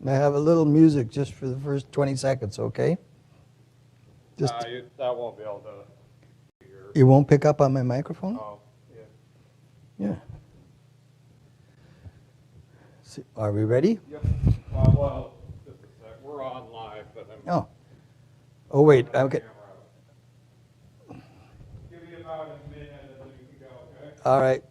I have a little music just for the first 20 seconds, okay? Just That won't be able to hear. You won't pick up on my microphone? Oh, yeah. Yeah. Are we ready? Yep. Well, just a sec. We're on live, but I'm. Oh, wait. Okay. Give me about a minute and then you can go, okay? All right.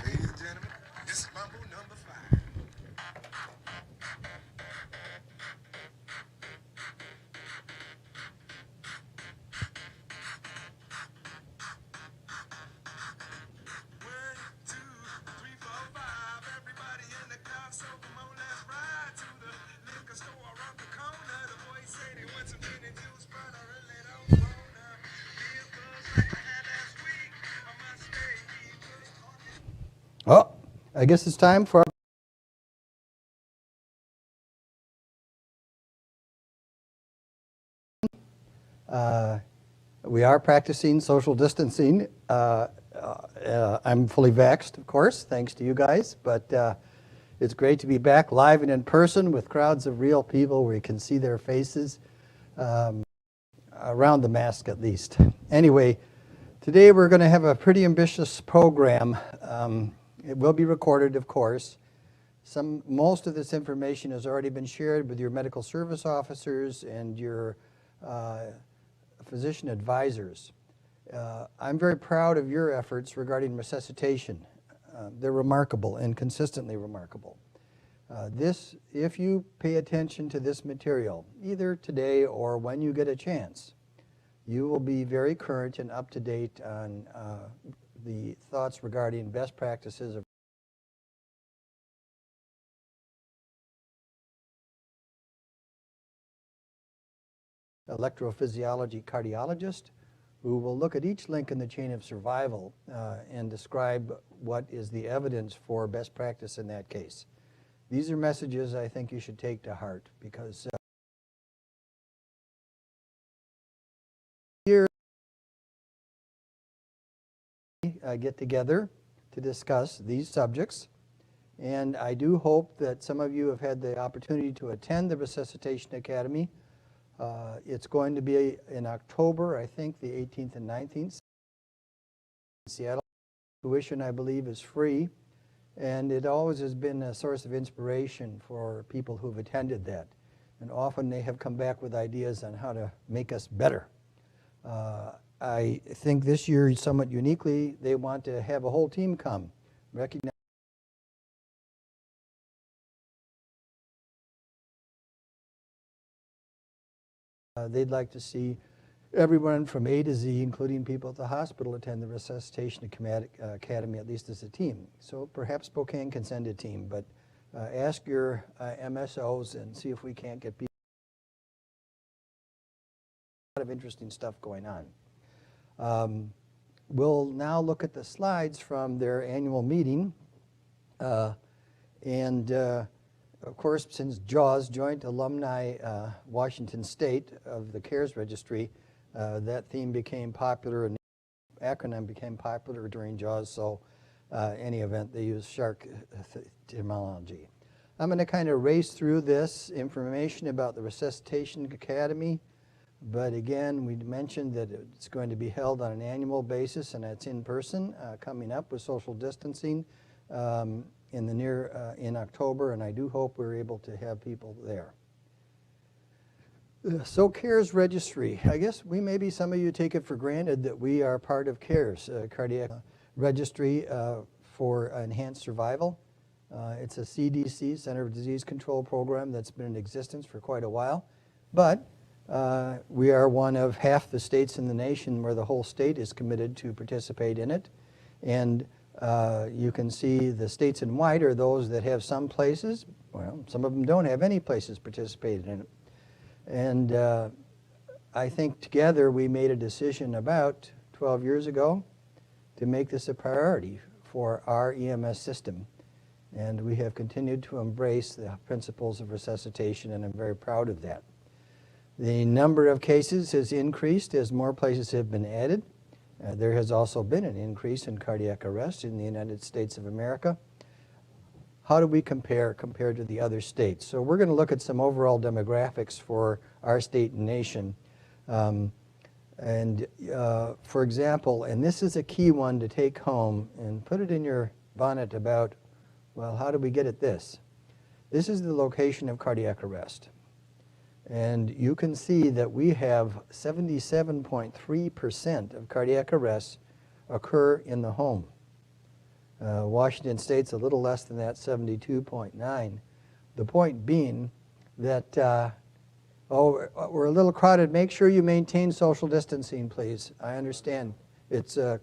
Ladies and gentlemen, this is Mambo number 5. One, two, three, four, five. Everybody in the car, so come on, let's ride to the liquor store around the corner. The boys say they want some gin and juice, but I really don't wanna be a buzz like I had last week. I must stay deep. Oh, I guess it's time for we are practicing social distancing. I'm fully vaxxed, of course, thanks to you guys, but it's great to be back live and in person with crowds of real people where you can see their faces, around the mask at least. Anyway, today we're going to have a pretty ambitious program. It will be recorded, of course. Most of this information has already been shared with your medical service officers and your physician advisors. I'm very proud of your efforts regarding resuscitation. They're remarkable and consistently remarkable. If you pay attention to this material, either today or when you get a chance, you will be very current and up to date on the thoughts regarding best practices of electrophysiology cardiologist, who will look at each link in the chain of survival and describe what is the evidence for best practice in that case. These are messages I think you should take to heart because here get together to discuss these subjects, and I do hope that some of you have had the opportunity to attend the Resuscitation Academy. It's going to be in October, I think, the 18th and 19th in Seattle. Tuition, I believe, is free, and it always has been a source of inspiration for people who've attended that. And often they have come back with ideas on how to make us better. I think this year, somewhat uniquely, they want to have a whole team come. Recognize they'd like to see everyone from A to Z, including people at the hospital, attend the Resuscitation Academy, at least as a team. So perhaps Spokane can send a team, but ask your MSOs and see if we can't get people. A lot of interesting stuff going on. We'll now look at the slides from their annual meeting. Of course, since JAWS, Joint Alumni Washington State of the CARES Registry, that theme became popular and the acronym became popular during JAWS, so any event, they use shark terminology. I'm going to kind of race through this information about the Resuscitation Academy, but again, we mentioned that it's going to be held on an annual basis, and it's in person coming up with social distancing in October, and I do hope we're able to have people there. So CARES Registry, I guess maybe some of you take it for granted that we are part of CARES, Cardiac Registry for Enhanced Survival. It's a CDC, Center for Disease Control program that's been in existence for quite a while, but we are one of half the states in the nation where the whole state is committed to participate in it. And you can see the states in white are those that have some places. Well, some of them don't have any places participated in it. And I think together we made a decision about 12 years ago to make this a priority for our EMS system. And we have continued to embrace the principles of resuscitation, and I'm very proud of that. The number of cases has increased as more places have been added. There has also been an increase in cardiac arrest in the United States of America. How do we compare compared to the other states? So we're going to look at some overall demographics for our state and nation. For example, and this is a key one to take home and put it in your bonnet about, well, how do we get at this? This is the location of cardiac arrest. And you can see that we have 77.3% of cardiac arrests occur in the home. Washington State's a little less than that, 72.9. The point being that, we're a little crowded. Make sure you maintain social distancing, please. I understand. It's, no.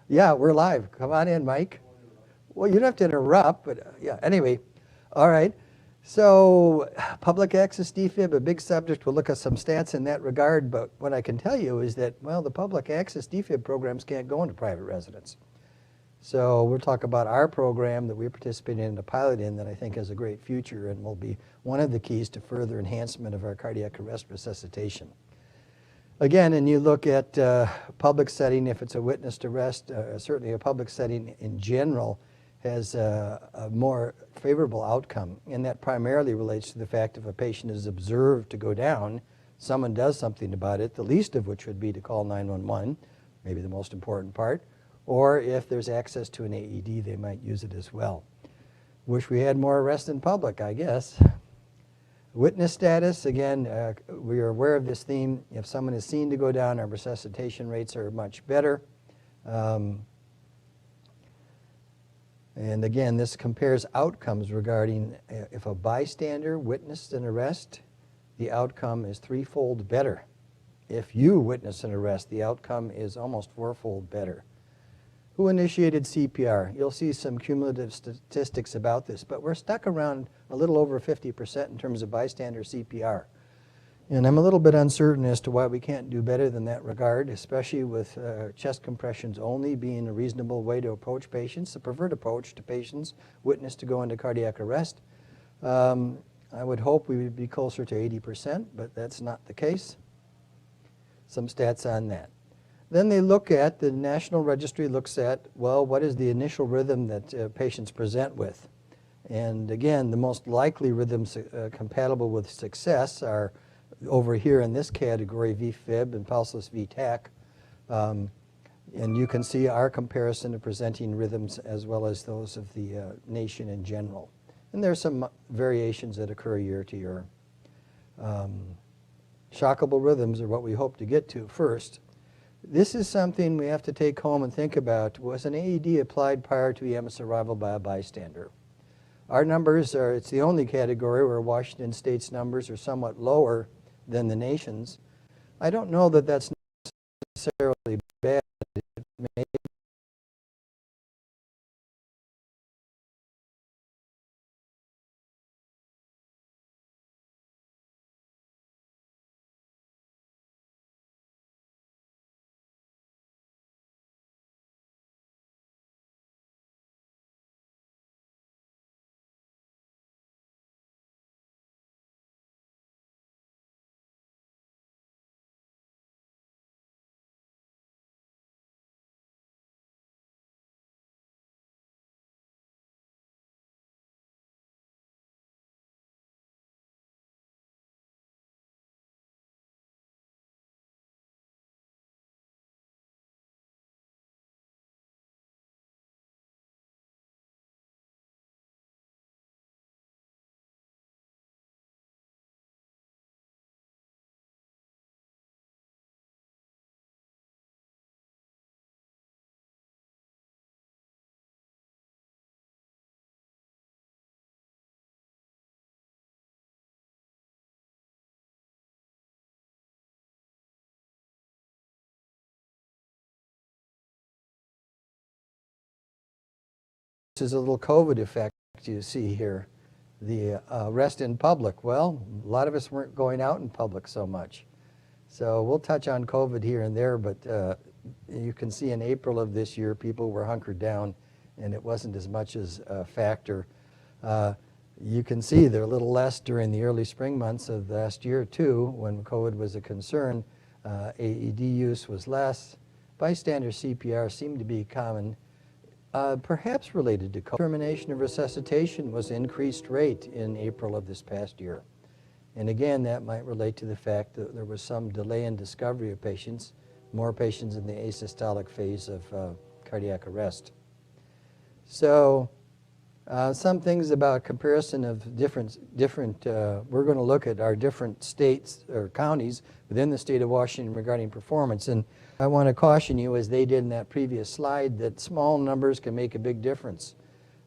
Yeah, we're live. Come on in, Mike. Well, you don't have to interrupt, but yeah, anyway. All right. So public access defib, a big subject. We'll look at some stats in that regard, but what I can tell you is that, well, the public access defib programs can't go into private residence. So we'll talk about our program that we're participating in a pilot in that I think has a great future and will be one of the keys to further enhancement of our cardiac arrest resuscitation. Again, and you look at public setting, if it's a witnessed arrest, certainly a public setting in general has a more favorable outcome, and that primarily relates to the fact if a patient is observed to go down, someone does something about it, the least of which would be to call 911, maybe the most important part, or if there's access to an AED, they might use it as well. Wish we had more arrests in public, I guess. Witness status, again, we are aware of this theme. If someone is seen to go down, our resuscitation rates are much better. And again, this compares outcomes regarding if a bystander witnessed an arrest, the outcome is threefold better. If you witness an arrest, the outcome is almost fourfold better. Who initiated CPR? You'll see some cumulative statistics about this, but we're stuck around a little over 50% in terms of bystander CPR. And I'm a little bit uncertain as to why we can't do better than that regard, especially with chest compressions only being a reasonable way to approach patients, the preferred approach to patients witnessed to go into cardiac arrest. I would hope we would be closer to 80%, but that's not the case. Some stats on that. Then they look at, the National Registry looks at, well, what is the initial rhythm that patients present with? And again, the most likely rhythms compatible with success are over here in this category, VFib and pulseless VTAC. And you can see our comparison of presenting rhythms as well as those of the nation in general. And there's some variations that occur year to year. Shockable rhythms are what we hope to get to first. This is something we have to take home and think about. Was an AED applied prior to EMS arrival by a bystander? Our numbers are, it's the only category where Washington State's numbers are somewhat lower than the nation's. I don't know that that's necessarily bad. It may is a little COVID effect you see here. The rest in public. Well, a lot of us weren't going out in public so much. So we'll touch on COVID here and there, but you can see in April of this year, people were hunkered down, and it wasn't as much as a factor. You can see they're a little less during the early spring months of last year, too, when COVID was a concern. AED use was less. Bystander CPR seemed to be common, perhaps related to COVID. Termination of resuscitation was increased rate in April of this past year. And again, that might relate to the fact that there was some delay in discovery of patients, more patients in the asystolic phase of cardiac arrest. So some things about comparison of different we're going to look at our different states or counties within the state of Washington regarding performance. And I want to caution you, as they did in that previous slide, that small numbers can make a big difference.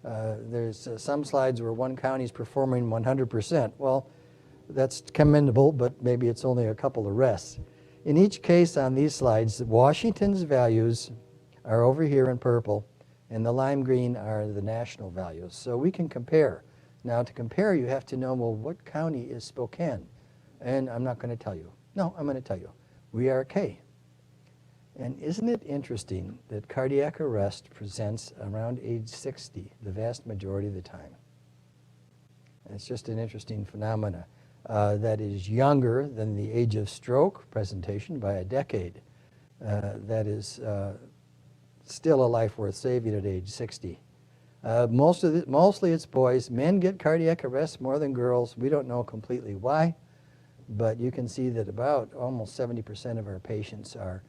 There's some slides where one county is performing 100%. Well, that's commendable, but maybe it's only a couple of rests. In each case on these slides, Washington's values are over here in purple, and the lime green are the national values. So we can compare. Now, to compare, you have to know, well, what county is Spokane? And I'm not going to tell you. No, I'm going to tell you. We are K. And isn't it interesting that cardiac arrest presents around age 60 the vast majority of the time? It's just an interesting phenomena. That is younger than the age of stroke presentation by a decade. That is still a life worth saving at age 60. Mostly it's boys. Men get cardiac arrest more than girls. We don't know completely why, but you can see that about almost 70% of our patients are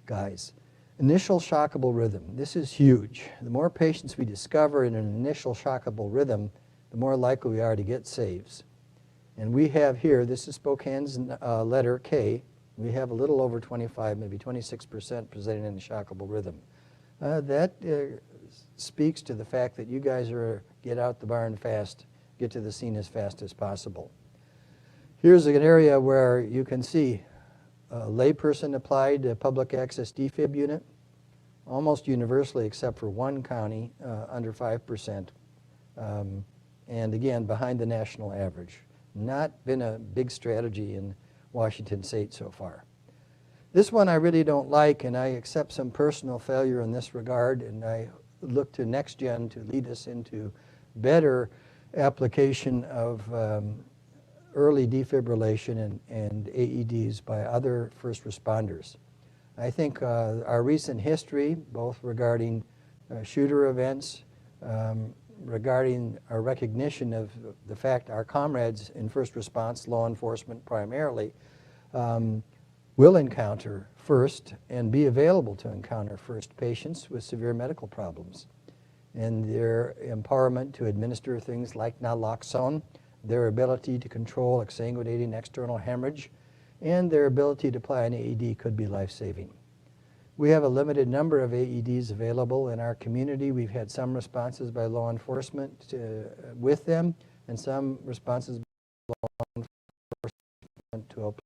guys. Initial shockable rhythm. This is huge. The more patients we discover in an initial shockable rhythm, the more likely we are to get saves. And we have here, this is Spokane's letter K. We have a little over 25, maybe 26% presenting in a shockable rhythm. That speaks to the fact that you guys are get out the barn fast, get to the scene as fast as possible. Here's an area where you can see a layperson applied a public access defib unit, almost universally except for one county, under 5%. And again, behind the national average. Not been a big strategy in Washington State so far. This one I really don't like, and I accept some personal failure in this regard, and I look to NextGen to lead us into better application of early defibrillation and AEDs by other first responders. I think our recent history, both regarding shooter events, regarding our recognition of the fact our comrades in first response, law enforcement primarily, will encounter first and be available to encounter first patients with severe medical problems. And their empowerment to administer things like naloxone, their ability to control exsanguinating external hemorrhage, and their ability to apply an AED could be life-saving. We have a limited number of AEDs available in our community. We've had some responses by law enforcement with them, and some responses by law enforcement to apply.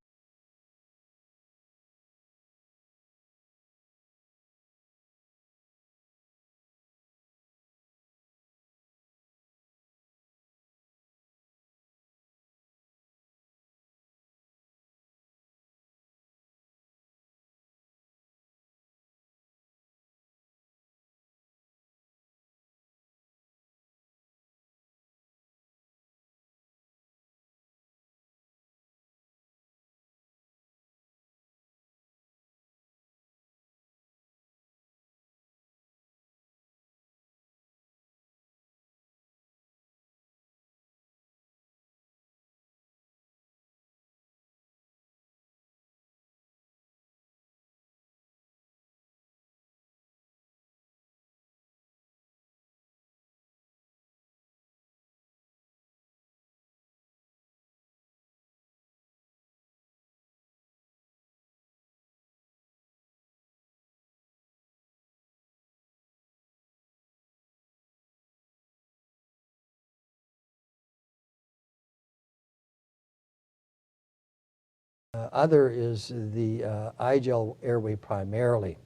Other is the iGel airway primarily.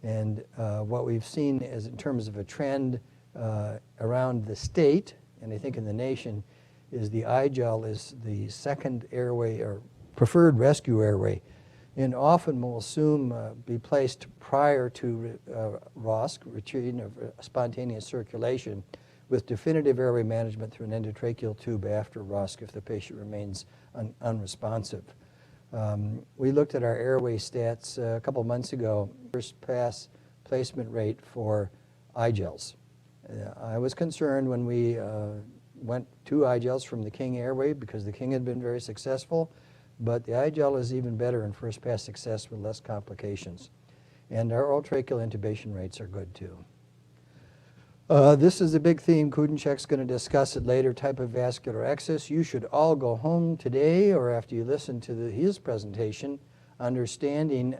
And what we've seen is in terms of a trend around the state, and I think in the nation, is the I-gel is the second airway or preferred rescue airway, and often will assume be placed prior to ROSC, retreating of spontaneous circulation, with definitive airway management through an endotracheal tube after ROSC if the patient remains unresponsive. We looked at our airway stats a couple months ago, first pass placement rate for I-gels. I was concerned when we went to I-gels from the King Airway because the King had been very successful, but the I-gel is even better in first pass success with less complications. And our oral tracheal intubation rates are good too. This is a big theme. Kudenchek's going to discuss it later, type of vascular excess. You should all go home today or after you listen to his presentation, understanding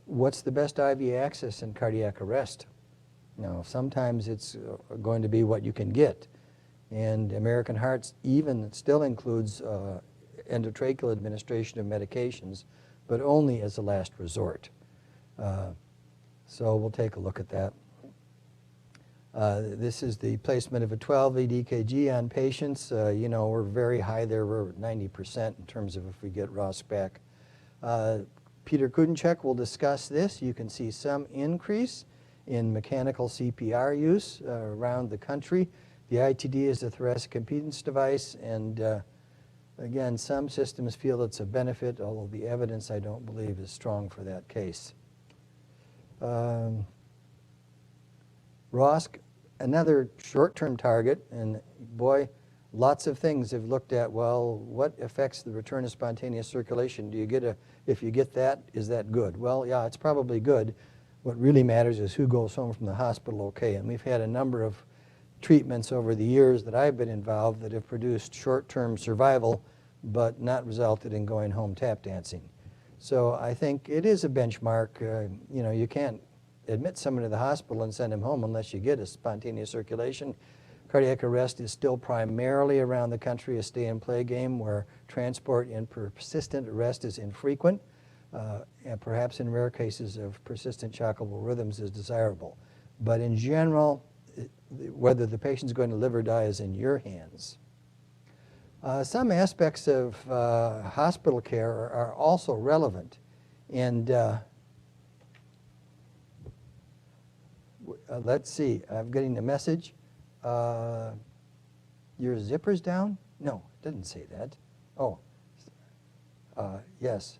what's the best IV access in cardiac arrest. Now, sometimes it's going to be what you can get. And American Hearts even still includes endotracheal administration of medications, but only as a last resort. So we'll take a look at that. This is the placement of a 12-lead EKG on patients. You know, we're very high there. We're at 90% in terms of if we get ROSC back. Peter Kudenchek will discuss this. You can see some increase in mechanical CPR use around the country. The ITD is a thoracic impedance device, and again, some systems feel it's a benefit, although the evidence I don't believe is strong for that case. ROSC, another short-term target, and boy, lots of things have looked at, well, what affects the return of spontaneous circulation? Do you get if you get that, is that good? Well, yeah, it's probably good. What really matters is who goes home from the hospital okay, and we've had a number of treatments over the years that I've been involved that have produced short-term survival, but not resulted in going home tap dancing. So I think it is a benchmark. You know, you can't admit someone to the hospital and send him home unless you get a spontaneous circulation. Cardiac arrest is still primarily around the country a stay-and-play game where transport in persistent arrest is infrequent, and perhaps in rare cases of persistent shockable rhythms is desirable. But in general, whether the patient's going to live or die is in your hands. Some aspects of hospital care are also relevant, and let's see, I'm getting a message. Your zipper's down? No, it didn't say that. Oh, yes.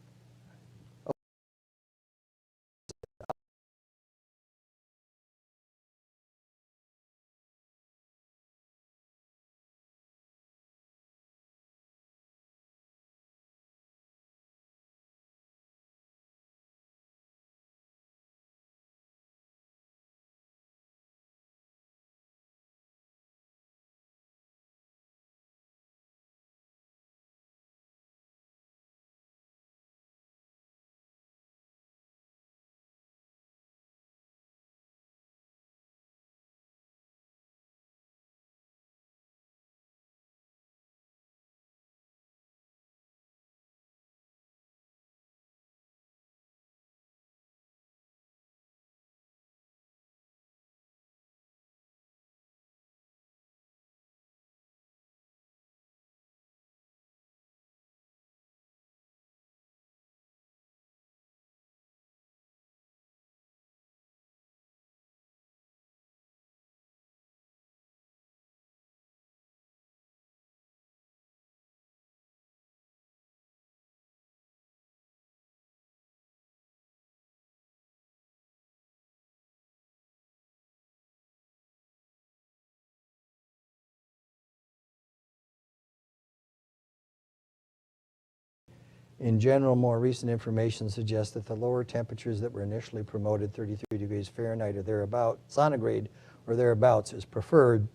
In general, more recent information suggests that the lower temperatures that were initially promoted, 33 degrees Fahrenheit or thereabouts, centigrade or thereabouts, is preferred.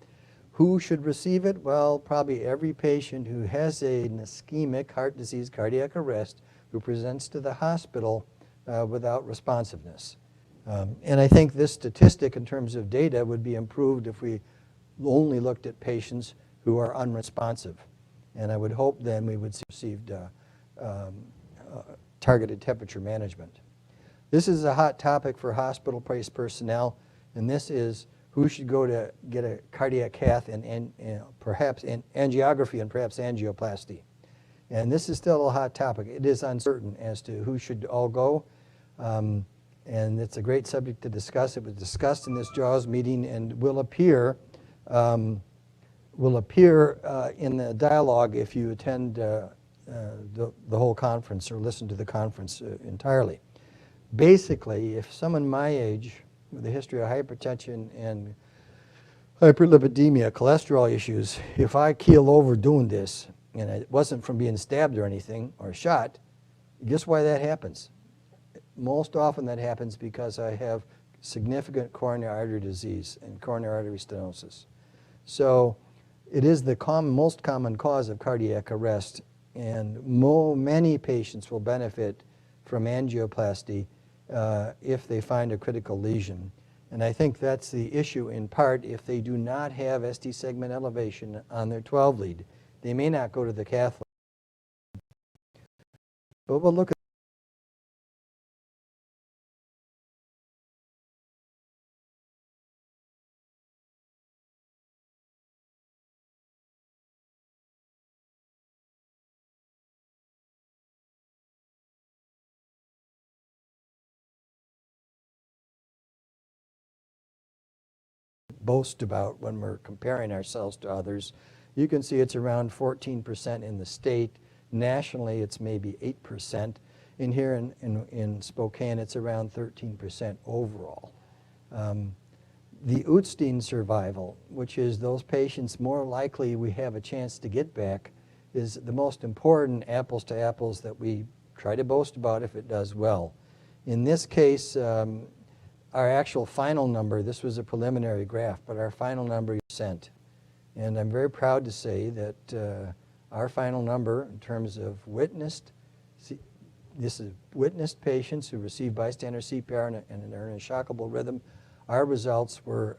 Who should receive it? Well, probably every patient who has an ischemic heart disease cardiac arrest who presents to the hospital without responsiveness. And I think this statistic in terms of data would be improved if we only looked at patients who are unresponsive. And I would hope then we would see received targeted temperature management. This is a hot topic for hospital-based personnel, and this is who should go to get a cardiac cath and perhaps angiography and perhaps angioplasty. And this is still a hot topic. It is uncertain as to who should all go. And it's a great subject to discuss. It was discussed in this JAWS meeting and will appear in the dialogue if you attend the whole conference or listen to the conference entirely. Basically, if someone my age with a history of hypertension and hyperlipidemia, cholesterol issues, if I keel over doing this, and it wasn't from being stabbed or anything or shot, guess why that happens? Most often that happens because I have significant coronary artery disease and coronary artery stenosis. So it is the most common cause of cardiac arrest, and many patients will benefit from angioplasty if they find a critical lesion. And I think that's the issue in part. If they do not have ST segment elevation on their 12 lead, they may not go to the cath lab. But we'll look at boast about when we're comparing ourselves to others. You can see it's around 14% in the state. Nationally, it's maybe 8%. In here in Spokane, it's around 13% overall. The Utstein survival, which is those patients more likely we have a chance to get back, is the most important apples to apples that we try to boast about if it does well. In this case, our actual final number, this was a preliminary graph, but our final number is %. And I'm very proud to say that our final number in terms of witnessed, this is witnessed patients who received bystander CPR and are in a shockable rhythm. Our results were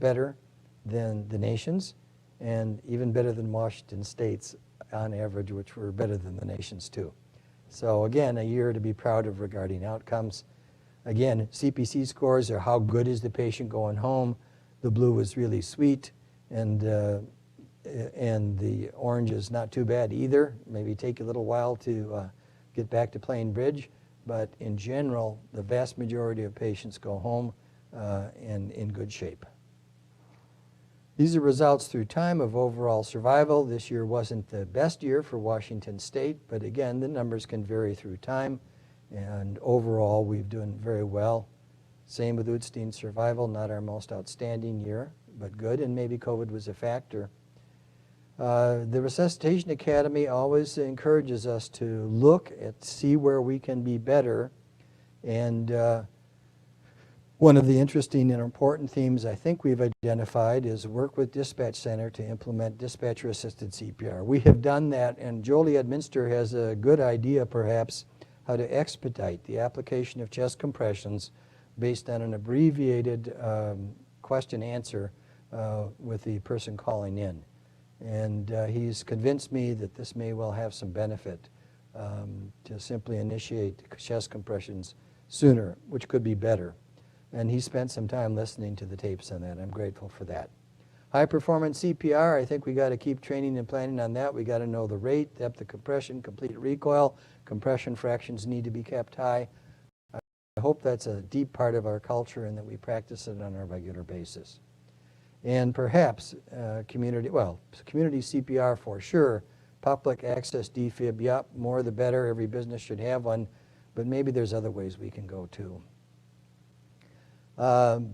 better than the nation's and even better than Washington State's on average, which were better than the nation's too. So again, a year to be proud of regarding outcomes. Again, CPC scores are how good is the patient going home. The blue is really sweet, and the orange is not too bad either. Maybe take a little while to get back to playing bridge, but in general, the vast majority of patients go home and in good shape. These are results through time of overall survival. This year wasn't the best year for Washington State, but again, the numbers can vary through time. And overall, we've done very well. Same with Utstein survival, not our most outstanding year, but good, and maybe COVID was a factor. The Resuscitation Academy always encourages us to look at, see where we can be better. And one of the interesting and important themes I think we've identified is work with Dispatch Center to implement dispatcher-assisted CPR. We have done that, and Joliet Minster has a good idea, perhaps, how to expedite the application of chest compressions based on an abbreviated question-answer with the person calling in. And he's convinced me that this may well have some benefit to simply initiate chest compressions sooner, which could be better. And he spent some time listening to the tapes on that. I'm grateful for that. High performance CPR, I think we got to keep training and planning on that. We got to know the rate, depth of compression, complete recoil. Compression fractions need to be kept high. I hope that's a deep part of our culture and that we practice it on a regular basis. And perhaps community CPR for sure. Public access defib, yep, more the better. Every business should have one, but maybe there's other ways we can go too.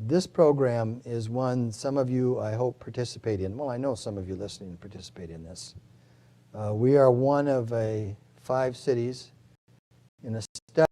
This program is one some of you, I hope, participate in. Well, I know some of you listening participate in this. We are one of 5 cities in a study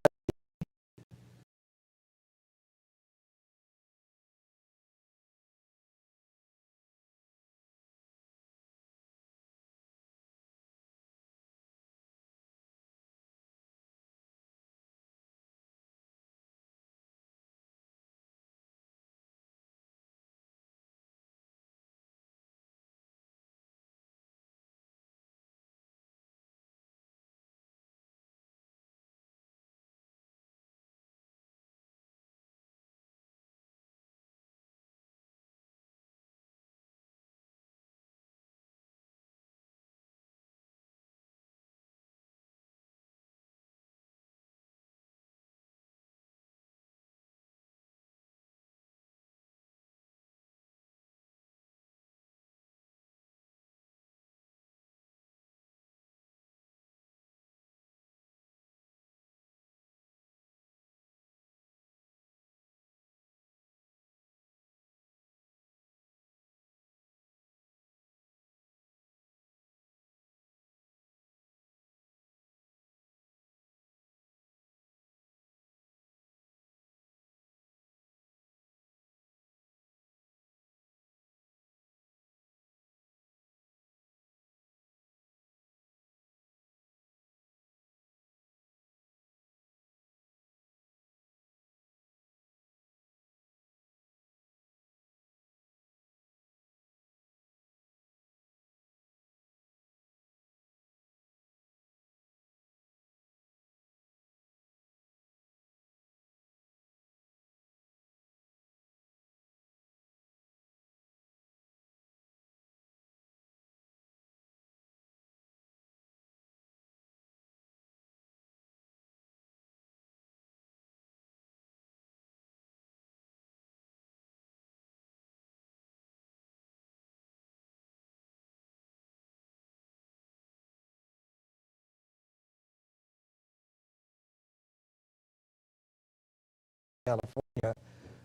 California,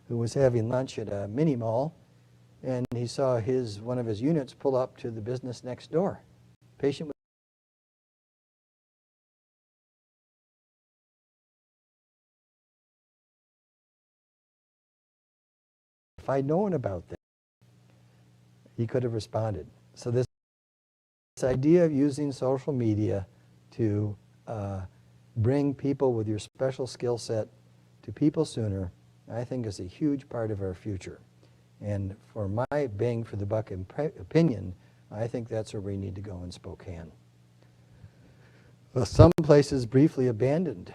who was having lunch at a mini mall, and he saw one of his units pull up to the business next door. Patient was if I'd known about that, he could have responded. So this idea of using social media to bring people with your special skill set to people sooner, I think is a huge part of our future. And for my bang for the buck opinion, I think that's where we need to go in Spokane. Well, some places briefly abandoned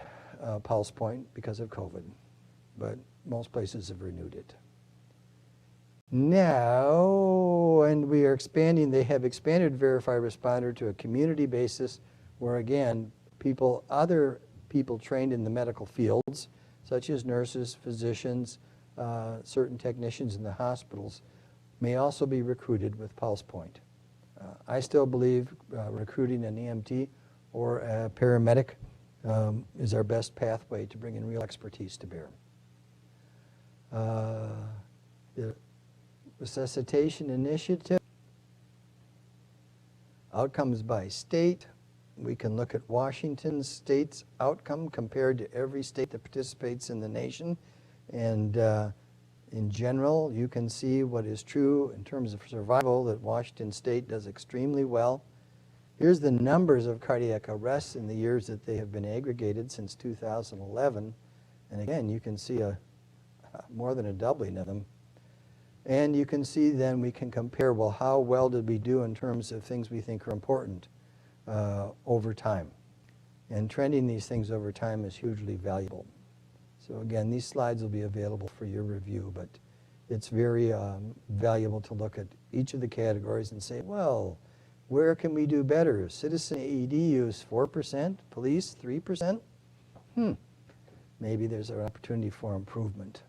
Pulse Point because of COVID, but most places have renewed it. Now, and we are expanding, they have expanded Verify Responder to a community basis where, again, other people trained in the medical fields, such as nurses, physicians, certain technicians in the hospitals, may also be recruited with Pulse Point. I still believe recruiting an EMT or a paramedic is our best pathway to bring in real expertise to bear. The resuscitation initiative, outcomes by state. We can look at Washington state's outcome compared to every state that participates in the nation. And in general, you can see what is true in terms of survival, that Washington state does extremely well. Here's the numbers of cardiac arrests in the years that they have been aggregated since 2011. And again, you can see more than a doubling of them. And you can see then we can compare, well, how well did we do in terms of things we think are important over time. And trending these things over time is hugely valuable. So again, these slides will be available for your review, but it's very valuable to look at each of the categories and say, well, where can we do better? Citizen AED use 4%, police 3%? Maybe there's an opportunity for improvement.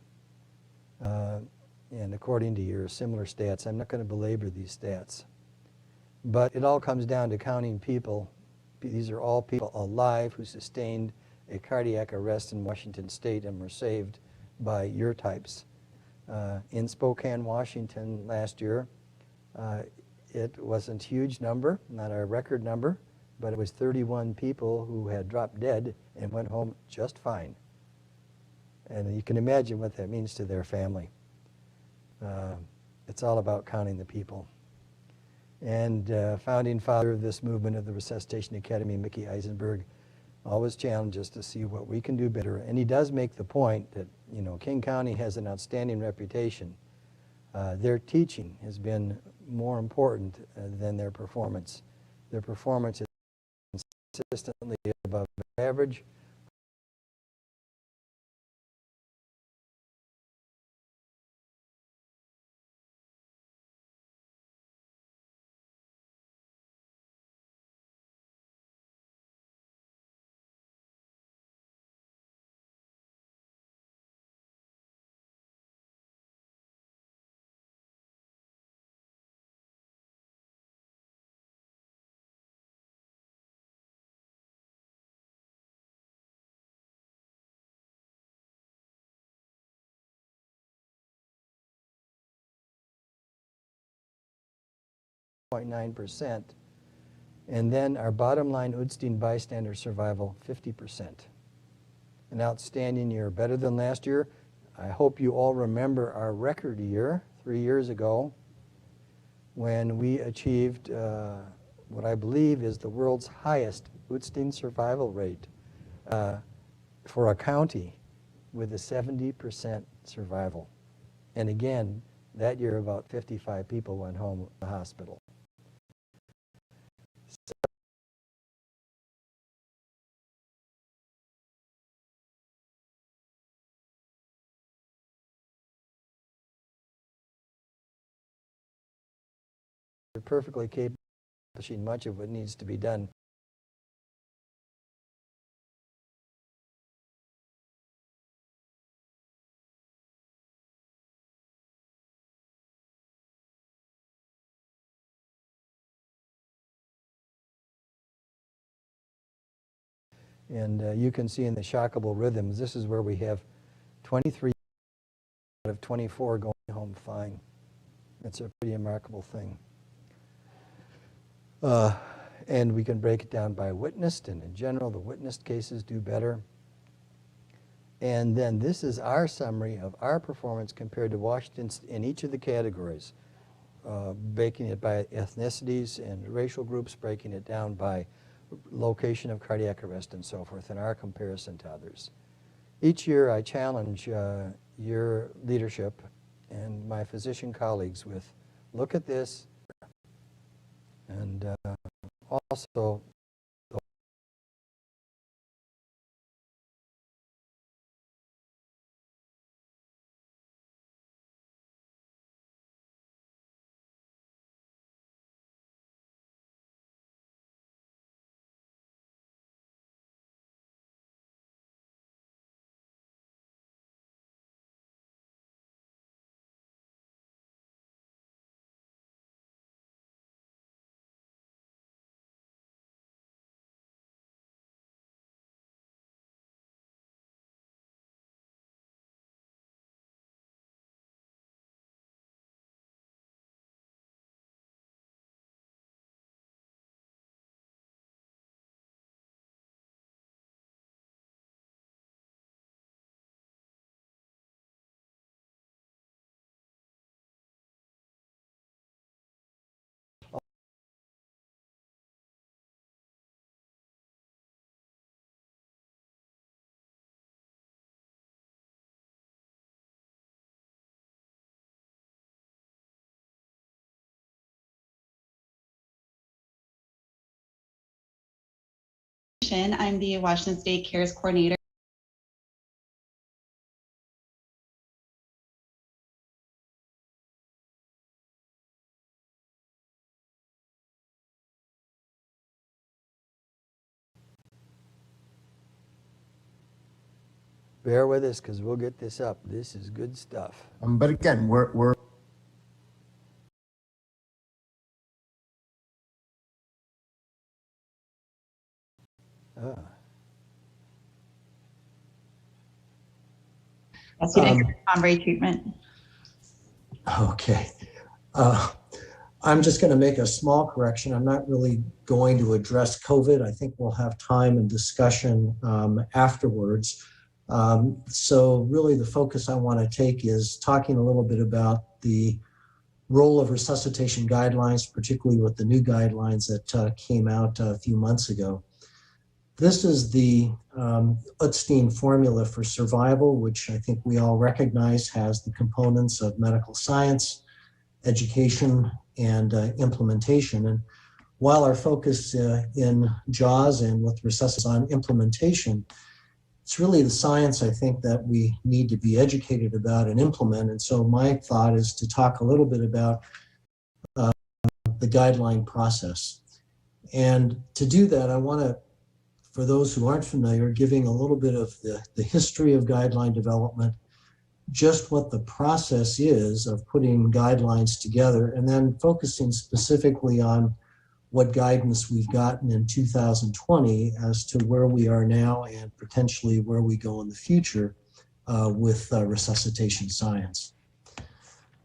And according to your similar stats, I'm not going to belabor these stats. But it all comes down to counting people. These are all people alive who sustained a cardiac arrest in Washington state and were saved by your types. In Spokane, Washington last year, it wasn't a huge number, not a record number, but it was 31 people who had dropped dead and went home just fine. And you can imagine what that means to their family. It's all about counting the people. And founding father of this movement of the Resuscitation Academy, Mickey Eisenberg, always challenged us to see what we can do better. And he does make the point that, you know, King County has an outstanding reputation. Their teaching has been more important than their performance. Their performance is consistently above average. .9%, and then our bottom line Udstein bystander survival 50%. An outstanding year, better than last year. I hope you all remember our record year 3 years ago when we achieved what I believe is the world's highest Udstein survival rate for a county with a 70% survival. And again, that year about 55 people went home from the hospital. We're perfectly capable of accomplishing much of what needs to be done. And you can see in the shockable rhythms, this is where we have 23 out of 24 going home fine. It's a pretty remarkable thing. And we can break it down by witnessed, and in general, the witnessed cases do better. And then this is our summary of our performance compared to Washington's in each of the categories, breaking it by ethnicities and racial groups, breaking it down by location of cardiac arrest and so forth, in our comparison to others. Each year I challenge your leadership and my physician colleagues with, look at this, and also I'm the Washington State CARES Coordinator. bear with us because we'll get this up. This is good stuff. But again, we're Yes, you did Ombre treatment. okay. I'm just going to make a small correction. I'm not really going to address COVID. I think we'll have time and discussion afterwards. So really the focus I want to take is talking a little bit about the role of resuscitation guidelines, particularly with the new guidelines that came out a few months ago. This is the Utstein formula for survival, which I think we all recognize has the components of medical science, education, and implementation. And while our focus in JAWS and with resuscitation on implementation, it's really the science, I think, that we need to be educated about and implement. And so my thought is to talk a little bit about the guideline process. And to do that, I want to, for those who aren't familiar, giving a little bit of the history of guideline development, just what the process is of putting guidelines together, and then focusing specifically on what guidance we've gotten in 2020 as to where we are now and potentially where we go in the future with resuscitation science.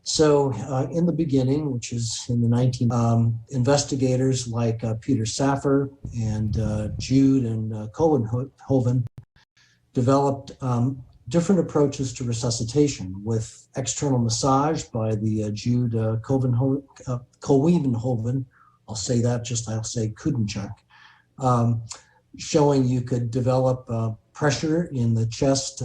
So in the beginning, which is in the investigators like Peter Saffer and Jude and Covenhoven developed different approaches to resuscitation with external massage by the Jude Covenhoven. I'll say Kudenchuk, showing you could develop pressure in the chest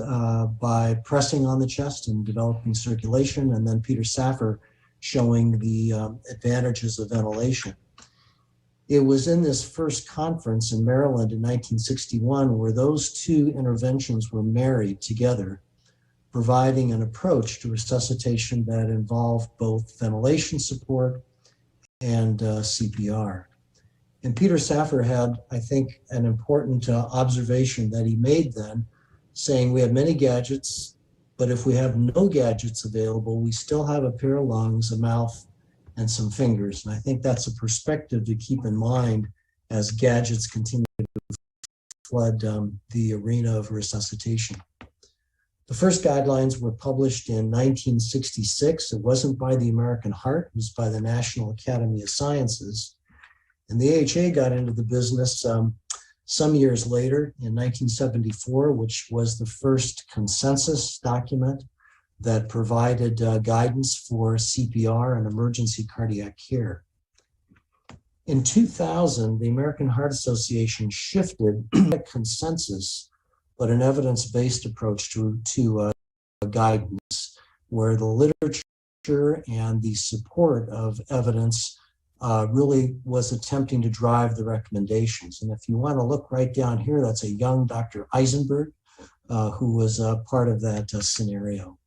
by pressing on the chest and developing circulation, and then Peter Saffer showing the advantages of ventilation. It was in this first conference in Maryland in 1961 where those two interventions were married together, providing an approach to resuscitation that involved both ventilation support and CPR. And Peter Saffer had, I think, an important observation that he made then, saying we have many gadgets, but if we have no gadgets available, we still have a pair of lungs, a mouth, and some fingers. And I think that's a perspective to keep in mind as gadgets continue to flood the arena of resuscitation. The first guidelines were published in 1966. It wasn't by the American Heart, it was by the National Academy of Sciences. And the AHA got into the business some years later in 1974, which was the first consensus document that provided guidance for CPR and emergency cardiac care. In 2000, the American Heart Association shifted a consensus, but an evidence-based approach to guidance, where the literature and the support of evidence really was attempting to drive the recommendations. And if you want to look right down here, that's a young Dr. Eisenberg, who was part of that scenario.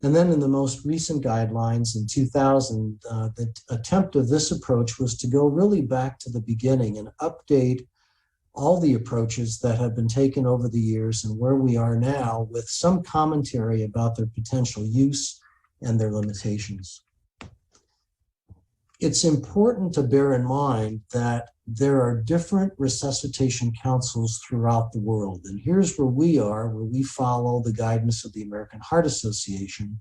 And then in the most recent guidelines in 2000, the attempt of this approach was to go really back to the beginning and update all the approaches that have been taken over the years and where we are now, with some commentary about their potential use and their limitations. It's important to bear in mind that there are different resuscitation councils throughout the world. And here's where we are, where we follow the guidance of the American Heart Association.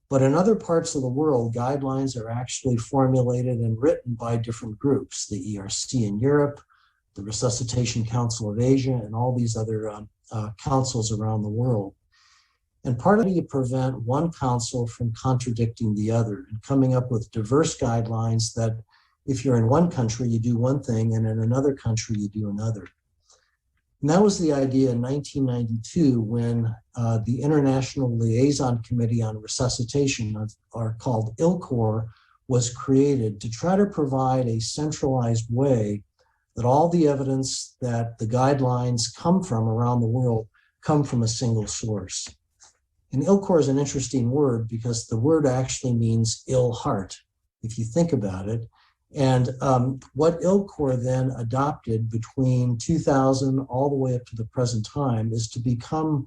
But in other parts of the world, guidelines are actually formulated and written by different groups, the ERC in Europe, the Resuscitation Council of Asia, and all these other councils around the world. And part of it, you prevent one council from contradicting the other and coming up with diverse guidelines that if you're in one country, you do one thing, and in another country, you do another. And that was the idea in 1992 when the International Liaison Committee on Resuscitation, or called ILCOR, was created to try to provide a centralized way that all the evidence that the guidelines come from around the world come from a single source. And ILCOR is an interesting word because the word actually means ill heart, if you think about it. And what ILCOR then adopted between 2000 all the way up to the present time is to become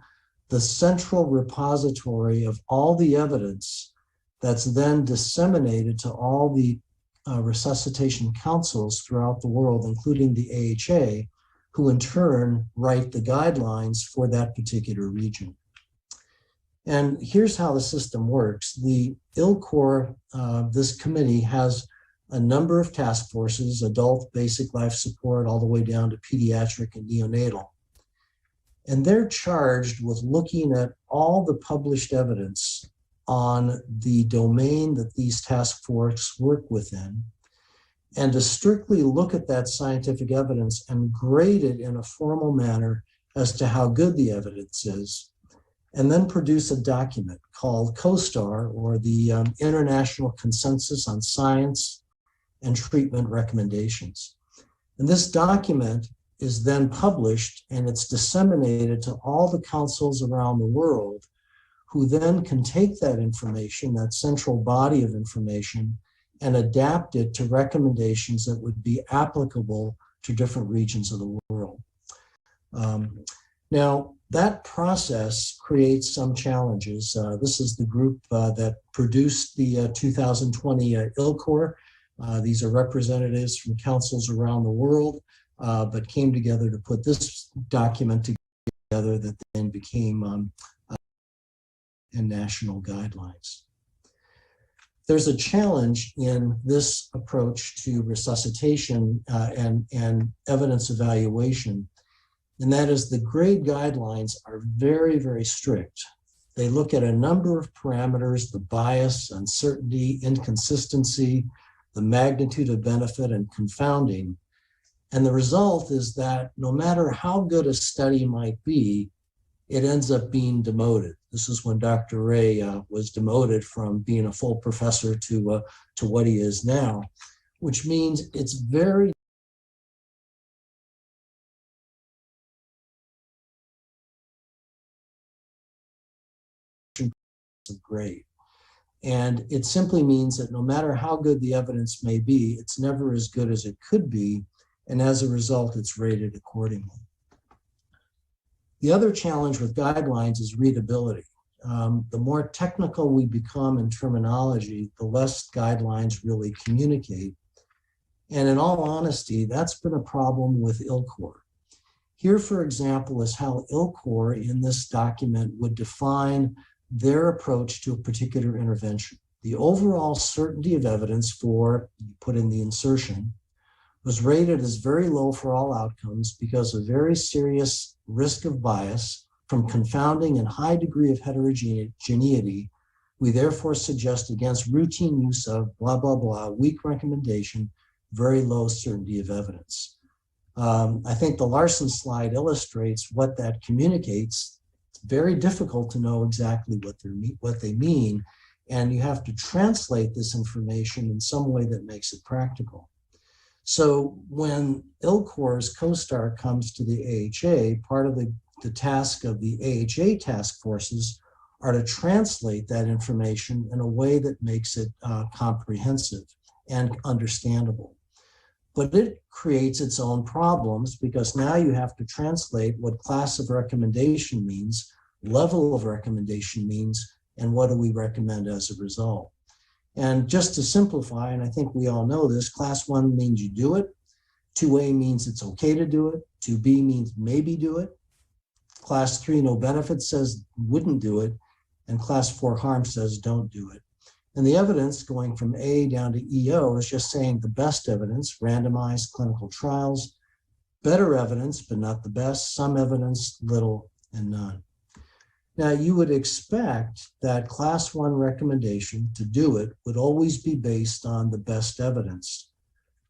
the central repository of all the evidence that's then disseminated to all the resuscitation councils throughout the world, including the AHA, who in turn write the guidelines for that particular region. And here's how the system works. The ILCOR, this committee, has a number of task forces, adult basic life support, all the way down to pediatric and neonatal. And they're charged with looking at all the published evidence on the domain that these task forces work within, and to strictly look at that scientific evidence and grade it in a formal manner as to how good the evidence is, and then produce a document called COSTAR, or the International Consensus on Science and Treatment Recommendations. And this document is then published and it's disseminated to all the councils around the world, who then can take that information, that central body of information, and adapt it to recommendations that would be applicable to different regions of the world. Now, that process creates some challenges. This is the group that produced the 2020 ILCOR. These are representatives from councils around the world, but came together to put this document together that then became and national guidelines. There's a challenge in this approach to resuscitation and evidence evaluation, and that is the grade guidelines are very, very strict. They look at a number of parameters: the bias, uncertainty, inconsistency, the magnitude of benefit, and confounding. And the result is that no matter how good a study might be, it ends up being demoted. This is when Dr. Ray was demoted from being a full professor to what he is now, which means it's very great. And it simply means that no matter how good the evidence may be, it's never as good as it could be. And as a result, it's rated accordingly. The other challenge with guidelines is readability. The more technical we become in terminology, the less guidelines really communicate. And in all honesty, that's been a problem with ILCOR. Here, for example, is how ILCOR in this document would define their approach to a particular intervention. The overall certainty of evidence for, you put in the insertion, was rated as very low for all outcomes because of very serious risk of bias from confounding and high degree of heterogeneity. We therefore suggest against routine use of blah, blah, blah, weak recommendation, very low certainty of evidence. I think the Larson slide illustrates what that communicates. It's very difficult to know exactly what they mean, and you have to translate this information in some way that makes it practical. So when ILCOR's COSTAR comes to the AHA, part of the task of the AHA task forces are to translate that information in a way that makes it comprehensive and understandable. But it creates its own problems because now you have to translate what class of recommendation means, level of recommendation means, and what do we recommend as a result. And just to simplify, and I think we all know this, class 1 means you do it, 2A means it's okay to do it, 2B means maybe do it, class 3 no benefit says wouldn't do it, and class 4 harm says don't do it. And the evidence going from A down to EO is just saying the best evidence, randomized clinical trials, better evidence, but not the best, some evidence, little, and none. Now, you would expect that class 1 recommendation to do it would always be based on the best evidence.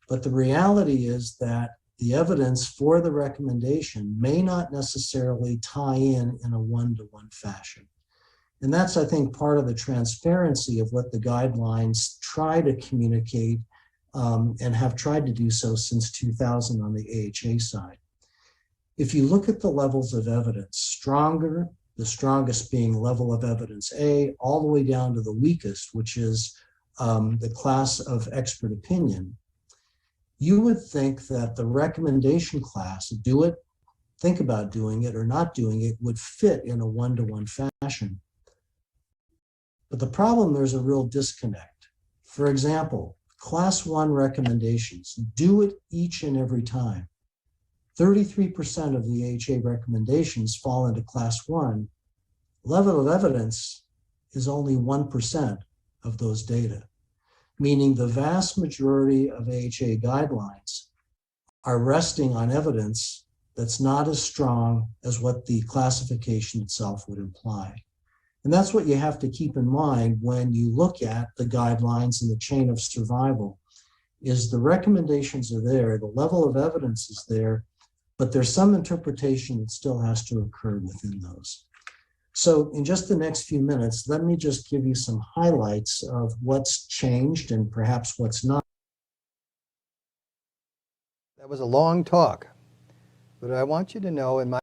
But the reality is that the evidence for the recommendation may not necessarily tie in a one-to-one fashion. And that's, I think, part of the transparency of what the guidelines try to communicate and have tried to do so since 2000 on the AHA side. If you look at the levels of evidence, stronger, the strongest being level of evidence A, all the way down to the weakest, which is the class of expert opinion, you would think that the recommendation class, do it, think about doing it or not doing it, would fit in a one-to-one fashion. But the problem, there's a real disconnect. For example, class 1 recommendations, do it each and every time. 33% of the AHA recommendations fall into class 1. Level of evidence is only 1% of those data, meaning the vast majority of AHA guidelines are resting on evidence that's not as strong as what the classification itself would imply. And that's what you have to keep in mind when you look at the guidelines and the chain of survival, is the recommendations are there, the level of evidence is there, but there's some interpretation that still has to occur within those. So in just the next few minutes, let me just give you some highlights of what's changed and perhaps what's not. That was a long talk, but I want you to know in my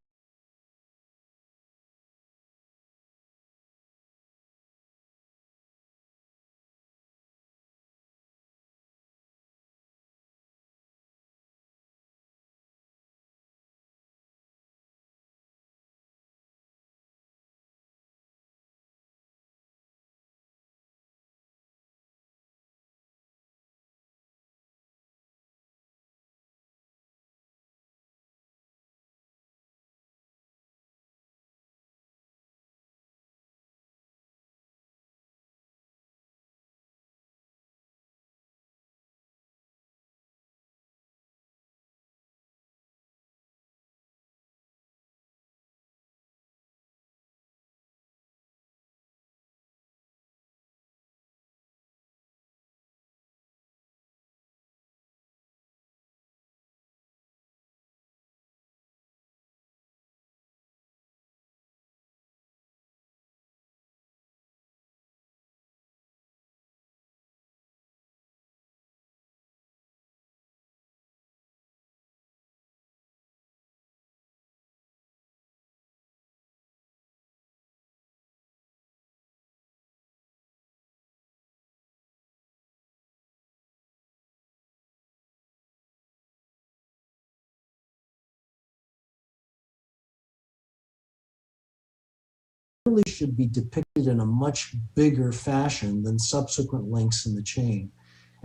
really should be depicted in a much bigger fashion than subsequent links in the chain,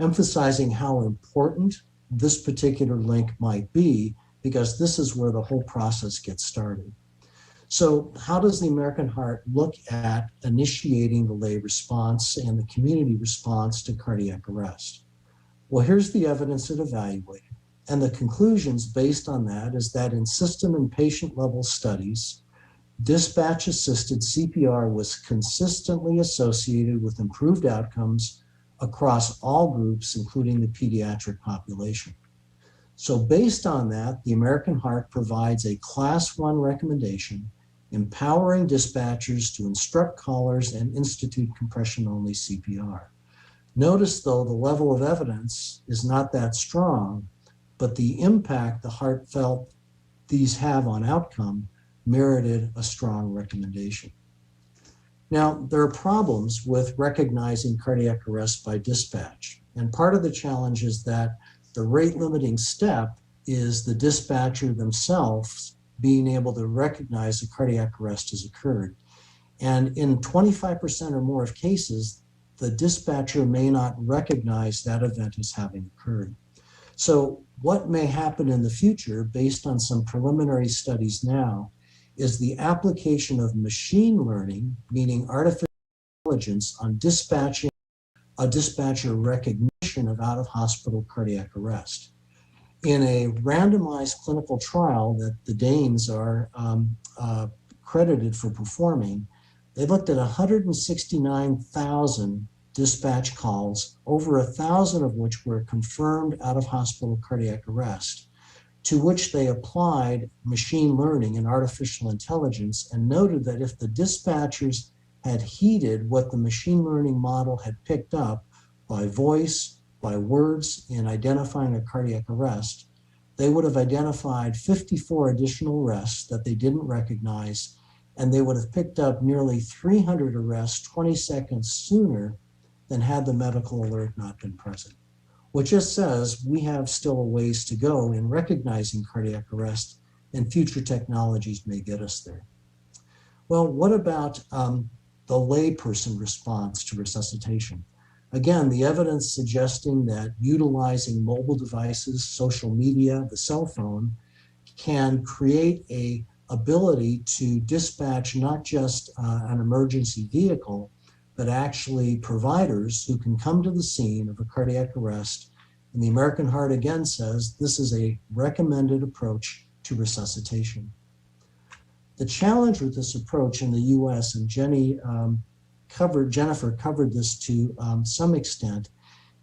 emphasizing how important this particular link might be because this is where the whole process gets started. So how does the American Heart look at initiating the lay response and the community response to cardiac arrest? Well, here's the evidence it evaluated. And the conclusions based on that is that in system and patient level studies, dispatch-assisted CPR was consistently associated with improved outcomes across all groups, including the pediatric population. So based on that, the American Heart provides a Class 1 recommendation empowering dispatchers to instruct callers and institute compression-only CPR. Notice, though, the level of evidence is not that strong, but the impact the heart felt these have on outcome merited a strong recommendation. Now, there are problems with recognizing cardiac arrest by dispatch, and part of the challenge is that the rate-limiting step is the dispatcher themselves being able to recognize a cardiac arrest has occurred. And in 25% or more of cases, the dispatcher may not recognize that event as having occurred. So what may happen in the future, based on some preliminary studies now, is the application of machine learning, meaning artificial intelligence, on dispatching a dispatcher recognition of out-of-hospital cardiac arrest. In a randomized clinical trial that the Danes are credited for performing, they looked at 169,000 dispatch calls, over 1,000 of which were confirmed out-of-hospital cardiac arrest, to which they applied machine learning and artificial intelligence, and noted that if the dispatchers had heeded what the machine learning model had picked up by voice, by words, in identifying a cardiac arrest, they would have identified 54 additional arrests that they didn't recognize, and they would have picked up nearly 300 arrests 20 seconds sooner than had the medical alert not been present, which just says we have still a ways to go in recognizing cardiac arrest, and future technologies may get us there. Well, what about the layperson response to resuscitation? Again, the evidence suggesting that utilizing mobile devices, social media, the cell phone, can create a ability to dispatch not just an emergency vehicle, but actually providers who can come to the scene of a cardiac arrest. And the American Heart again says this is a recommended approach to resuscitation. The challenge with this approach in the US, and Jennifer covered this to some extent,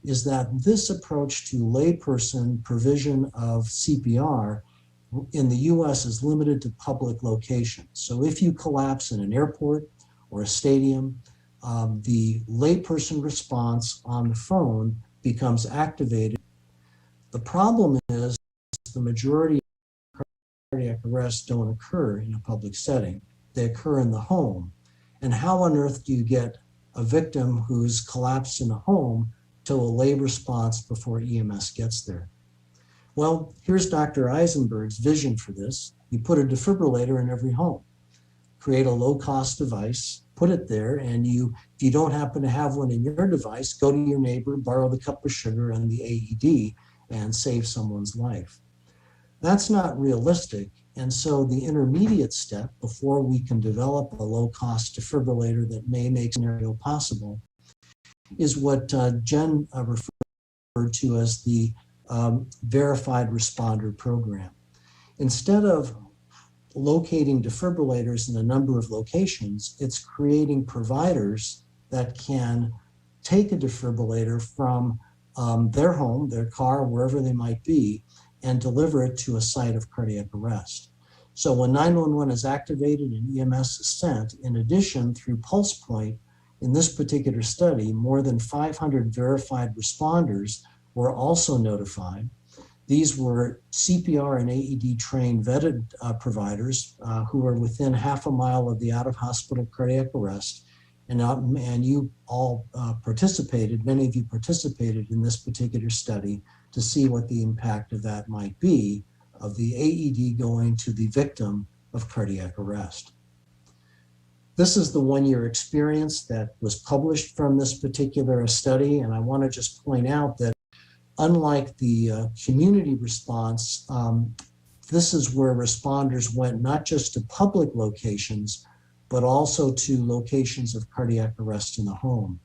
is that this approach to layperson provision of CPR in the US is limited to public locations. So if you collapse in an airport or a stadium, the layperson response on the phone becomes activated. The problem is the majority of cardiac arrests don't occur in a public setting. They occur in the home. And how on earth do you get a victim who's collapsed in a home to a lay response before EMS gets there? Well, here's Dr. Eisenberg's vision for this. You put a defibrillator in every home, create a low-cost device, put it there, and if you don't happen to have one in your device, go to your neighbor, borrow the cup of sugar and the AED, and save someone's life. That's not realistic. And so the intermediate step before we can develop a low-cost defibrillator that may make scenario possible is what Jen referred to as the verified responder program. Instead of locating defibrillators in a number of locations, it's creating providers that can take a defibrillator from their home, their car, wherever they might be, and deliver it to a site of cardiac arrest. So when 911 is activated and EMS is sent, in addition, through Pulse Point, in this particular study, more than 500 verified responders were also notified. These were CPR and AED trained vetted providers who are within half a mile of the out-of-hospital cardiac arrest. And you all participated, many of you participated in this particular study to see what the impact of that might be, of the AED going to the victim of cardiac arrest. This is the one-year experience that was published from this particular study, and I want to just point out that unlike the community response this is where responders went not just to public locations, but also to locations of cardiac arrest in the home.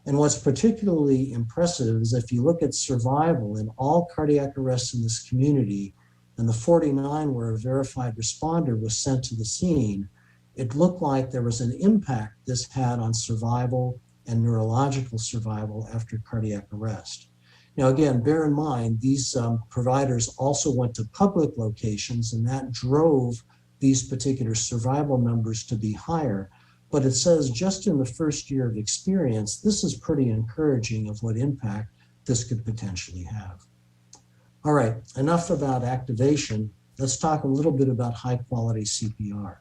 And what's particularly impressive is if you look at survival in all cardiac arrests in this community, and the 49 where a verified responder was sent to the scene, it looked like there was an impact this had on survival and neurological survival after cardiac arrest. Now, again, bear in mind, these providers also went to public locations, and that drove these particular survival numbers to be higher. But it says just in the first year of experience, this is pretty encouraging of what impact this could potentially have. All right, enough about activation. Let's talk a little bit about high quality CPR.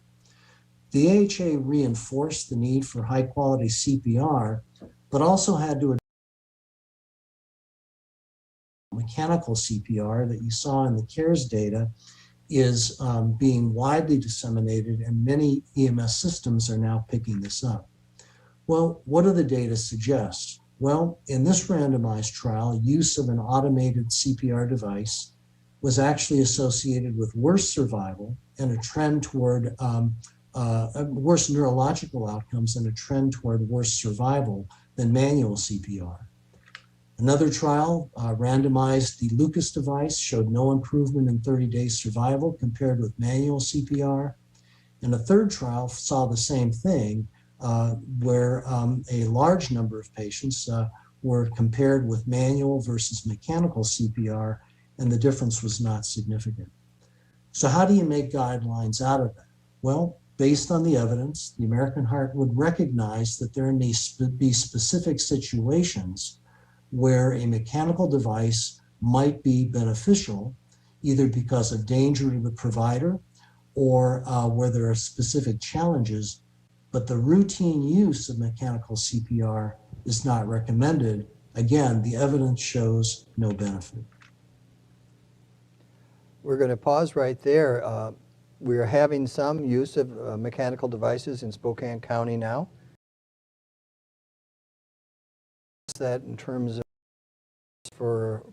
The AHA reinforced the need for high quality CPR, but also had to address mechanical CPR that you saw in the CARES data is being widely disseminated, and many EMS systems are now picking this up. Well, what do the data suggest? Well, in this randomized trial, use of an automated CPR device was actually associated with worse survival and a trend toward worse neurological outcomes and a trend toward worse survival than manual CPR. Another trial randomized the Lucas device, showed no improvement in 30-day survival compared with manual CPR. And a third trial saw the same thing, where a large number of patients were compared with manual versus mechanical CPR, and the difference was not significant. So how do you make guidelines out of that? Well, based on the evidence, the American Heart would recognize that there may be specific situations where a mechanical device might be beneficial, either because of danger to the provider or where there are specific challenges, but the routine use of mechanical CPR is not recommended. Again, the evidence shows no benefit. We're going to pause right there. We're having some use of mechanical devices in Spokane County now. That in terms of for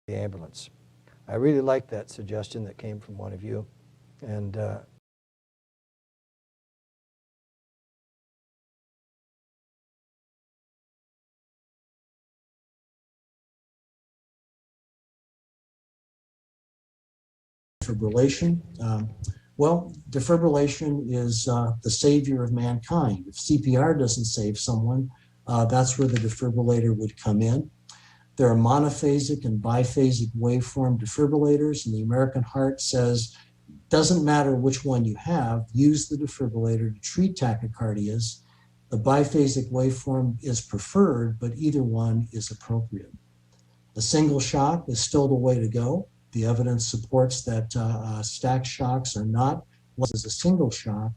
the ambulance. I really like that suggestion that came from one of you. And Defibrillation. Well, defibrillation is the savior of mankind. If CPR doesn't save someone, that's where the defibrillator would come in. There are monophasic and biphasic waveform defibrillators, and the American Heart says, doesn't matter which one you have, use the defibrillator to treat tachycardias. The biphasic waveform is preferred, but either one is appropriate. A single shock is still the way to go. The evidence supports that stacked shocks are not as a single shock.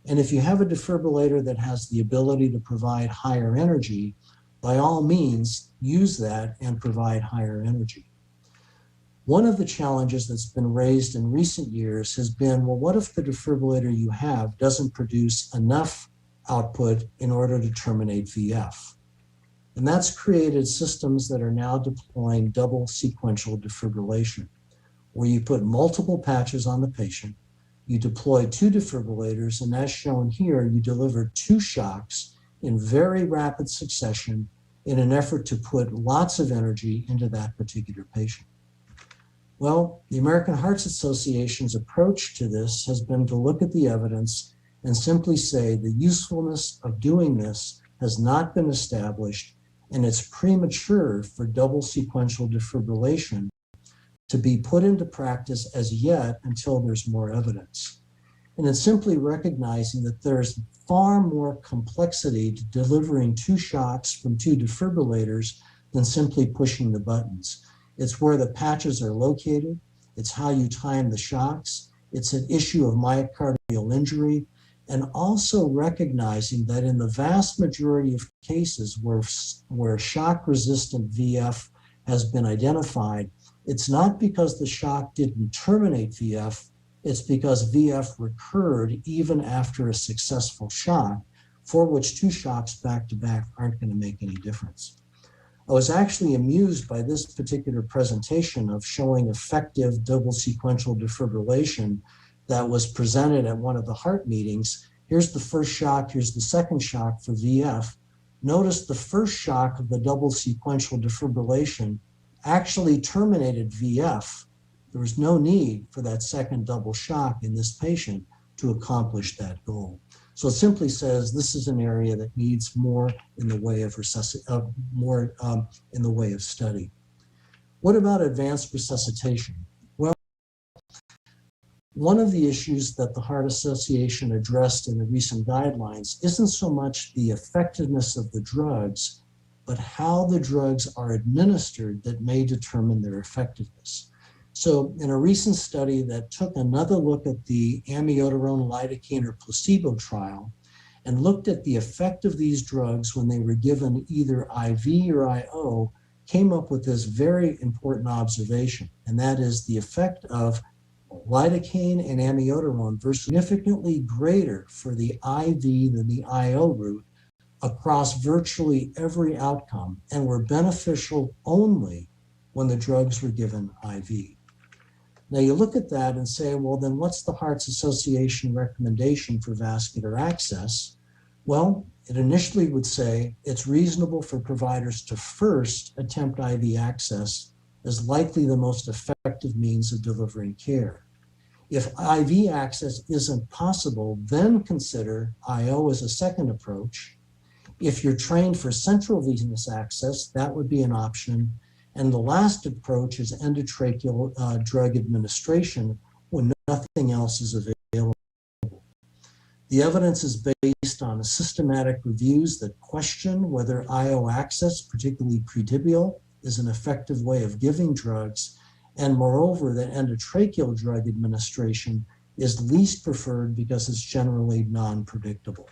And if you have a defibrillator that has the ability to provide higher energy, by all means, use that and provide higher energy. One of the challenges that's been raised in recent years has been, well, what if the defibrillator you have doesn't produce enough output in order to terminate VF? And that's created systems that are now deploying double sequential defibrillation. where you put multiple patches on the patient, you deploy 2 defibrillators, and as shown here, you deliver 2 shocks in very rapid succession in an effort to put lots of energy into that particular patient. Well, the American Heart Association's approach to this has been to look at the evidence and simply say the usefulness of doing this has not been established, and it's premature for double sequential defibrillation to be put into practice as yet until there's more evidence. And it's simply recognizing that there's far more complexity to delivering 2 shocks from 2 defibrillators than simply pushing the buttons. It's where the patches are located. It's how you time the shocks. It's an issue of myocardial injury, and also recognizing that in the vast majority of cases where shock-resistant VF has been identified, it's not because the shock didn't terminate VF, it's because VF recurred even after a successful shock, for which 2 shocks back-to-back aren't going to make any difference. I was actually amused by this particular presentation of showing effective double sequential defibrillation that was presented at one of the heart meetings. Here's the first shock, here's the second shock for VF. Notice the first shock of the double sequential defibrillation actually terminated VF. There was no need for that second double shock in this patient to accomplish that goal. So it simply says this is an area that needs more in the way of in the way of study. What about advanced resuscitation? Well, one of the issues that the Heart Association addressed in the recent guidelines isn't so much the effectiveness of the drugs, but how the drugs are administered that may determine their effectiveness. So in a recent study that took another look at the amiodarone, lidocaine, or placebo trial and looked at the effect of these drugs when they were given either IV or IO, came up with this very important observation, and that is the effect of lidocaine and amiodarone were significantly greater for the IV than the IO route across virtually every outcome, and were beneficial only when the drugs were given IV. Now you look at that and say, well, then what's the Heart Association recommendation for vascular access? Well, it initially would say it's reasonable for providers to first attempt IV access as likely the most effective means of delivering care. If IV access isn't possible, then consider IO as a second approach. If you're trained for central venous access, that would be an option. And the last approach is endotracheal drug administration when nothing else is available. The evidence is based on systematic reviews that question whether IO access, particularly pretibial, is an effective way of giving drugs, and moreover, that endotracheal drug administration is least preferred because it's generally non-predictable.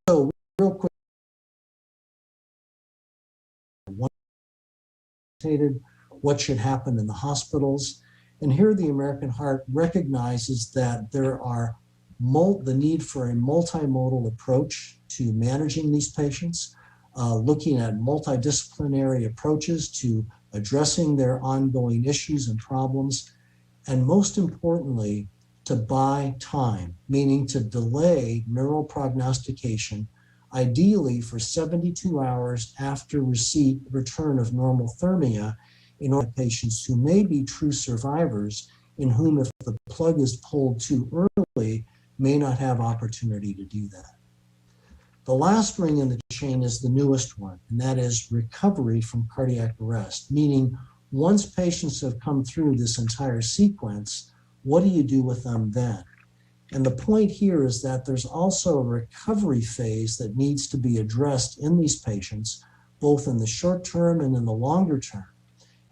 So real quick, what should happen in the hospitals. And here the American Heart recognizes that there are the need for a multimodal approach to managing these patients, looking at multidisciplinary approaches to addressing their ongoing issues and problems, and most importantly, to buy time, meaning to delay neuroprognostication, ideally for 72 hours after return of normothermia, in order patients who may be true survivors, in whom if the plug is pulled too early, may not have opportunity to do that. The last ring in the chain is the newest one, and that is recovery from cardiac arrest, meaning once patients have come through this entire sequence, what do you do with them then? And the point here is that there's also a recovery phase that needs to be addressed in these patients, both in the short term and in the longer term.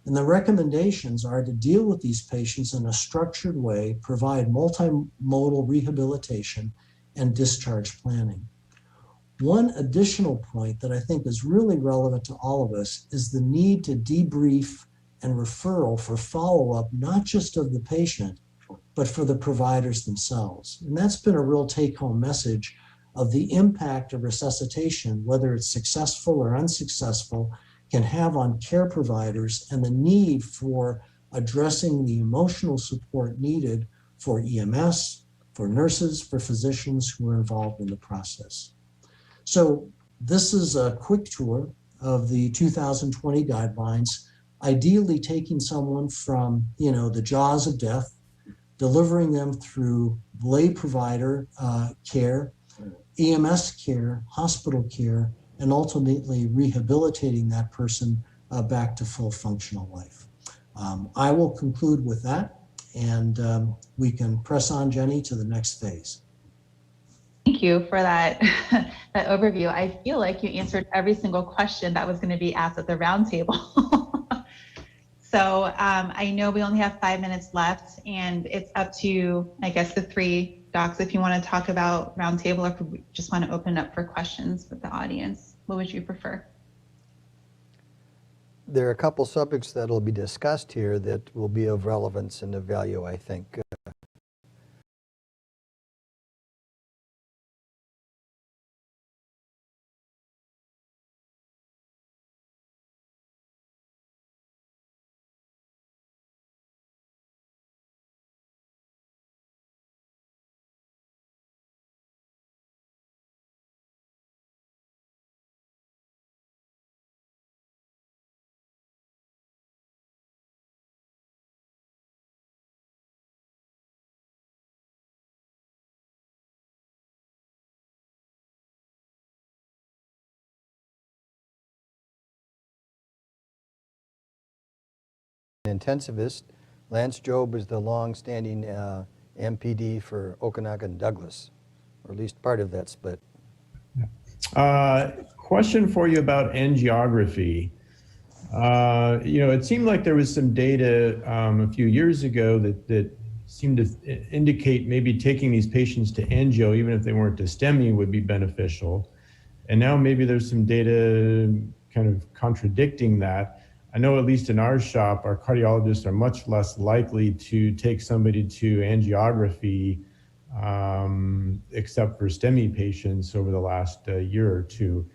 And the recommendations are to deal with these patients in a structured way, provide multimodal rehabilitation and discharge planning. One additional point that I think is really relevant to all of us is the need to debrief and referral for follow-up, not just of the patient, but for the providers themselves. And that's been a real take-home message of the impact of resuscitation, whether it's successful or unsuccessful, can have on care providers, and the need for addressing the emotional support needed for EMS, for nurses, for physicians who are involved in the process. So this is a quick tour of the 2020 guidelines, ideally taking someone from, the jaws of death, delivering them through lay provider care, EMS care, hospital care, and ultimately rehabilitating that person back to full functional life. I will conclude with that, and we can press on, Jenny, to the next phase. Thank you for that, that overview. I feel like you answered every single question that was going to be asked at the roundtable. So I know we only have 5 minutes left, and it's up to, I guess, the three docs if you want to talk about roundtable, or if we just want to open it up for questions with the audience. What would you prefer? There are a couple subjects that will be discussed here that will be of relevance and of value, I think. Intensivist. Lance Job is the long-standing MPD for Okanagan Douglas, or at least part of that split. Question for you about angiography. It seemed like there was some data a few years ago that seemed to indicate maybe taking these patients to angio, even if they weren't to STEMI, would be beneficial. And now maybe there's some data kind of contradicting that. I know at least in our shop, our cardiologists are much less likely to take somebody to angiography except for STEMI patients over the last year or two.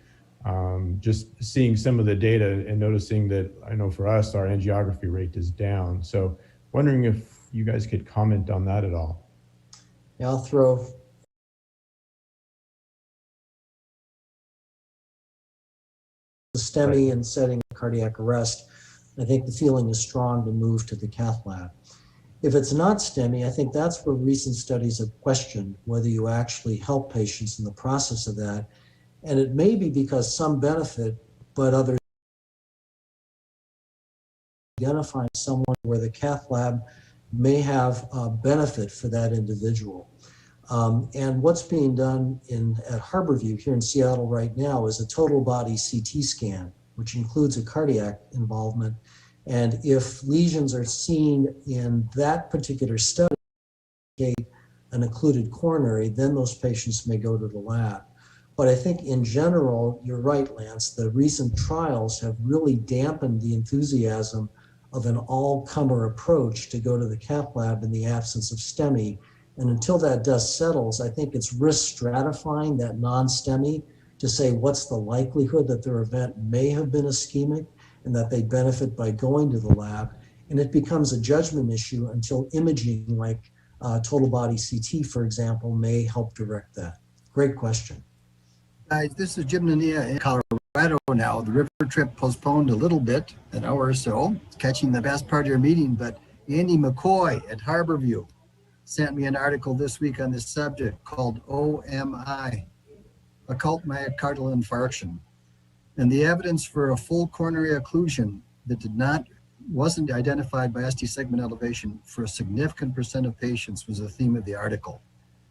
Just seeing some of the data and noticing that, I know for us, our angiography rate is down. So wondering if you guys could comment on that at all. Yeah, I'll throw the STEMI and setting cardiac arrest. I think the feeling is strong to move to the cath lab. If it's not STEMI, I think that's where recent studies have questioned whether you actually help patients in the process of that. And it may be because some benefit, but others identifying someone where the cath lab may have a benefit for that individual. And what's being done at Harborview here in Seattle right now is a total body CT scan, which includes a cardiac involvement. And if lesions are seen in that particular study, an occluded coronary, then those patients may go to the lab. But I think in general, you're right, Lance, the recent trials have really dampened the enthusiasm of an all-comer approach to go to the cath lab in the absence of STEMI. And until that dust settles, I think it's risk stratifying that non-STEMI to say what's the likelihood that their event may have been ischemic and that they benefit by going to the lab. And it becomes a judgment issue until imaging like total body CT, for example, may help direct that. Great question. Guys, this is Jim Nania in Colorado now. The river trip postponed a little bit, an hour or so, catching the best part of your meeting, but Andy McCoy at Harborview sent me an article this week on this subject called OMI, occult myocardial infarction. And the evidence for a full coronary occlusion that wasn't identified by ST segment elevation for a significant percent of patients was the theme of the article.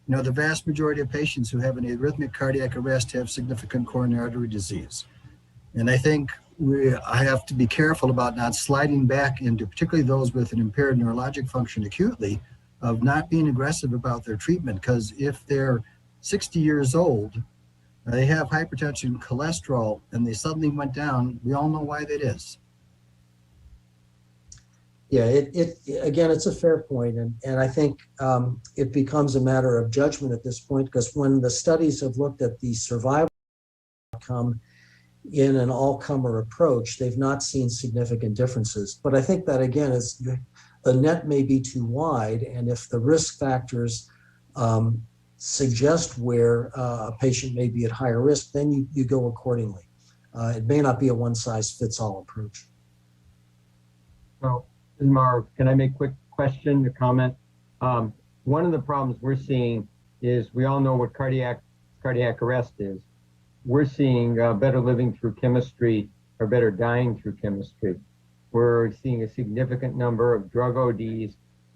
You know, the vast majority of patients who have an arrhythmic cardiac arrest have significant coronary artery disease. And I think I have to be careful about not sliding back into, particularly those with an impaired neurologic function acutely, of not being aggressive about their treatment, because if they're 60 years old, they have hypertension, cholesterol, and they suddenly went down, we all know why that is. Yeah, again, it's a fair point, and I think it becomes a matter of judgment at this point, because when the studies have looked at the survival outcome in an all-comer approach, they've not seen significant differences. But I think that, again, is the net may be too wide, and if the risk factors suggest where a patient may be at higher risk, then you go accordingly. It may not be a one-size-fits-all approach. So, Marv, can I make a quick question or comment? One of the problems we're seeing is we all know what cardiac arrest is. We're seeing better living through chemistry or better dying through chemistry. We're seeing a significant number of drug ODs.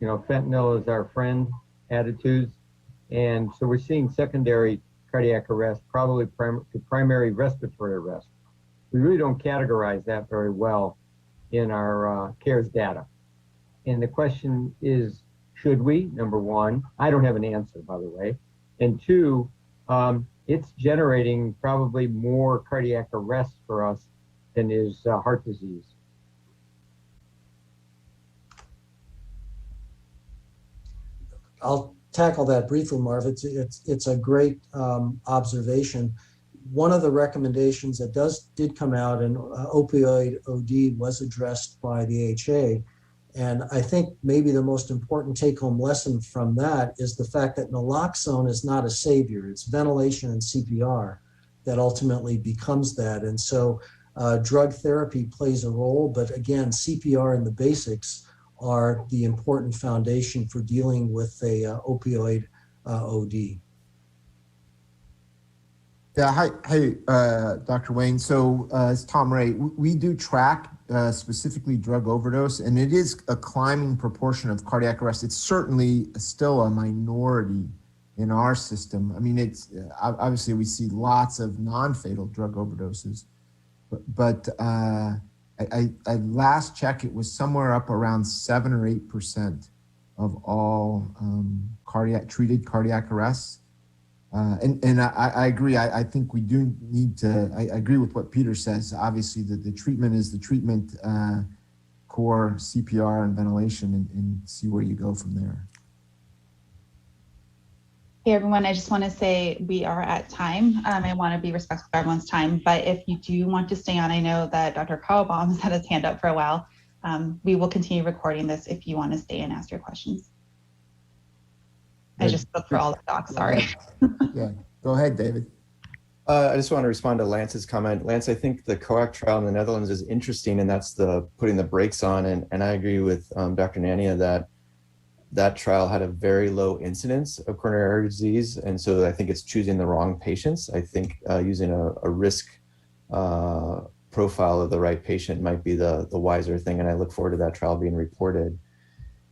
You know, fentanyl is our friend attitudes. And so we're seeing secondary cardiac arrest, probably to primary respiratory arrest. We really don't categorize that very well in our CARES data. And the question is, should we? Number one, I don't have an answer, by the way. And two, it's generating probably more cardiac arrests for us than is heart disease. I'll tackle that briefly, Marv. It's a great observation. One of the recommendations that did come out, and opioid OD was addressed by the AHA, and I think maybe the most important take-home lesson from that is the fact that naloxone is not a savior. It's ventilation and CPR that ultimately becomes that. And so drug therapy plays a role, but again, CPR and the basics are the important foundation for dealing with a opioid OD. Yeah, hi, Dr. Wayne. So it's Tom Ray. We do track specifically drug overdose, and it is a climbing proportion of cardiac arrest. It's certainly still a minority in our system. I mean, it's obviously we see lots of non-fatal drug overdoses, but I last check it was somewhere up around 7 or 8% of all treated cardiac arrests. And I agree. I think we do need to, I agree with what Peter says. Obviously, the treatment is the treatment, core CPR and ventilation, and see where you go from there. Hey, everyone, I just want to say we are at time. I want to be respectful of everyone's time, but if you do want to stay on, I know that Dr. Carlbaum has had his hand up for a while. We will continue recording this if you want to stay and ask your questions. I just spoke for all the docs, sorry. Yeah, go ahead, David. I just want to respond to Lance's comment. Lance, I think the COAC trial in the Netherlands is interesting, and that's the putting the brakes on. And I agree with Dr. Nania that that trial had a very low incidence of coronary artery disease. And so I think it's choosing the wrong patients. I think using a risk profile of the right patient might be the wiser thing. And I look forward to that trial being reported.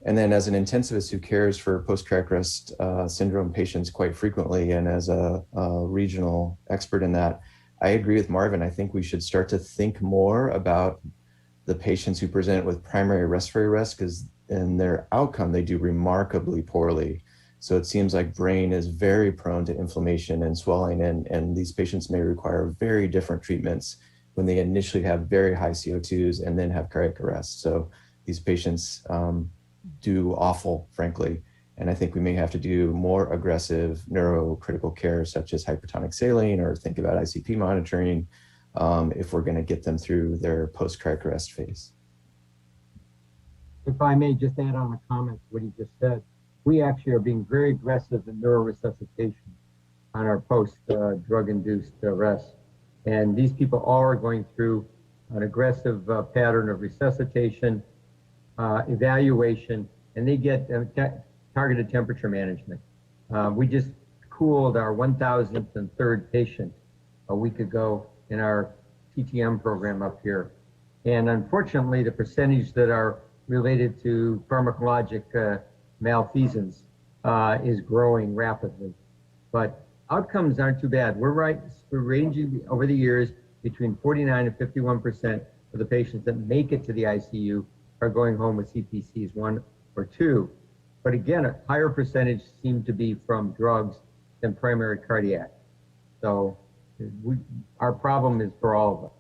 And then as an intensivist who cares for post-cardiac arrest syndrome patients quite frequently, and as a regional expert in that, I agree with Marvin. I think we should start to think more about the patients who present with primary respiratory arrest, because in their outcome, they do remarkably poorly. So it seems like brain is very prone to inflammation and swelling, and these patients may require very different treatments when they initially have very high CO2s and then have cardiac arrest. So these patients do awful, frankly. And I think we may have to do more aggressive neurocritical care, such as hypertonic saline, or think about ICP monitoring if we're going to get them through their post-cardiac arrest phase. If I may just add on a comment to what he just said, we actually are being very aggressive in neuroresuscitation on our post-drug-induced arrest. And these people all are going through an aggressive pattern of resuscitation, evaluation, and they get targeted temperature management. We just cooled our 1,003rd patient a week ago in our TTM program up here. And unfortunately, the percentage that are related to pharmacologic malfeasance is growing rapidly. But outcomes aren't too bad. We're ranging over the years between 49 and 51% of the patients that make it to the ICU are going home with CPCs 1 or 2. But again, a higher percentage seem to be from drugs than primary cardiac. So our problem is for all of us.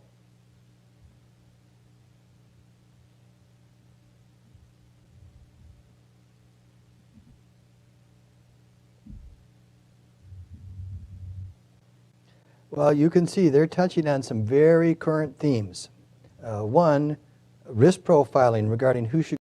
Well, you can see they're touching on some very current themes. One, risk profiling regarding who should